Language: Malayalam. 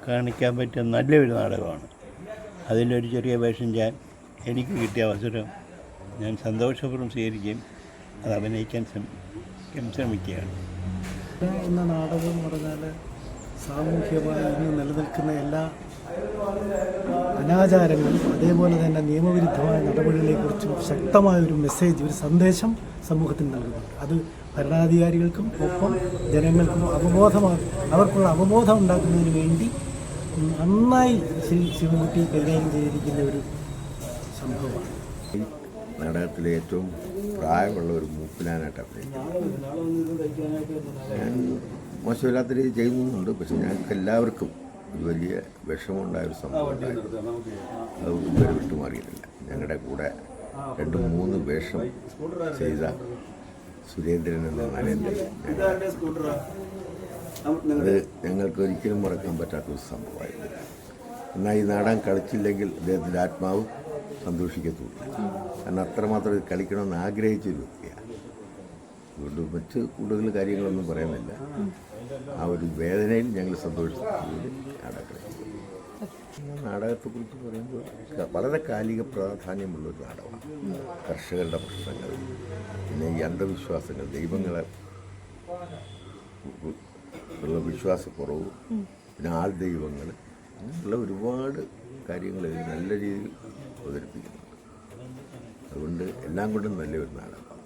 കാണിക്കാൻ പറ്റിയ നല്ലൊരു നാടകമാണ്. അതിലൊരു ചെറിയ വേഷം എനിക്ക് കിട്ടിയ അവസരം ഞാൻ സന്തോഷപൂർവ്വം സ്വീകരിക്കുകയും അത് അഭിനയിക്കാൻ ശ്രമിക്കുകയാണ്. എന്ന നാടകം എന്ന് പറഞ്ഞാൽ സാമൂഹ്യമായി ഇന്ന് നിലനിൽക്കുന്ന എല്ലാ അനാചാരങ്ങളും അതേപോലെ തന്നെ നിയമവിരുദ്ധമായ നടപടികളെക്കുറിച്ചും ശക്തമായൊരു മെസ്സേജ്, ഒരു സന്ദേശം സമൂഹത്തിന് നൽകുന്നുണ്ട്. അത് ഭരണാധികാരികൾക്കും ഒപ്പം ജനങ്ങൾക്കും അവർക്കുള്ള അവബോധം ഉണ്ടാക്കുന്നതിന് വേണ്ടി നന്നായി ശിവൻകുട്ടി കൈകാര്യം ചെയ്തിരിക്കുന്ന ഒരു സംഭവമാണ്. നാടകത്തിലെ ഏറ്റവും പ്രായമുള്ള ഒരു മൂപ്പിലാനായിട്ട് അഭിനയിക്കുന്നത്. ഞാൻ മോശമില്ലാത്ത രീതി ചെയ്യുന്നുണ്ട്. പക്ഷെ ഞങ്ങൾക്ക് എല്ലാവർക്കും ഒരു വലിയ വിഷമമുണ്ടായൊരു സംഭവം ഉണ്ടായിരുന്നു. അത് ഇതുവരെ വിട്ടുമാറിയിട്ടില്ല. ഞങ്ങളുടെ കൂടെ 2-3 വേഷം ചെയ്ത സുരേന്ദ്രൻ എന്ന നരേന്ദ്രൻ, അത് ഞങ്ങൾക്ക് ഒരിക്കലും മറക്കാൻ പറ്റാത്തൊരു സംഭവമായിരുന്നു. എന്നാൽ ഈ നാടകം കളിച്ചില്ലെങ്കിൽ അദ്ദേഹത്തിൻ്റെ ആത്മാവ് സന്തോഷിക്കത്തുള്ളൂ. കാരണം അത്രമാത്രം ഇത് കളിക്കണമെന്ന് ആഗ്രഹിച്ചൊരു വ്യക്തിയാണ്. അതുകൊണ്ട് മറ്റ് കൂടുതൽ കാര്യങ്ങളൊന്നും പറയുന്നില്ല. ആ ഒരു വേദനയിൽ ഞങ്ങൾ സന്തോഷത്തോടെ നാടകം. നാടകത്തെക്കുറിച്ച് പറയുമ്പോൾ വളരെ കാലിക പ്രാധാന്യമുള്ളൊരു നാടകമാണ്. കർഷകരുടെ പ്രശ്നങ്ങൾ, പിന്നെ ഈ അന്ധവിശ്വാസങ്ങൾ, ദൈവങ്ങളെ ഉള്ള വിശ്വാസക്കുറവ്, പിന്നെ ആൾ ദൈവങ്ങൾ, അങ്ങനെയുള്ള ഒരുപാട് കാര്യങ്ങൾ നല്ല രീതിയിൽ അവതരിപ്പിക്കുന്നുണ്ട്. അതുകൊണ്ട് എല്ലാം കൊണ്ടും നല്ലൊരു നാടകം.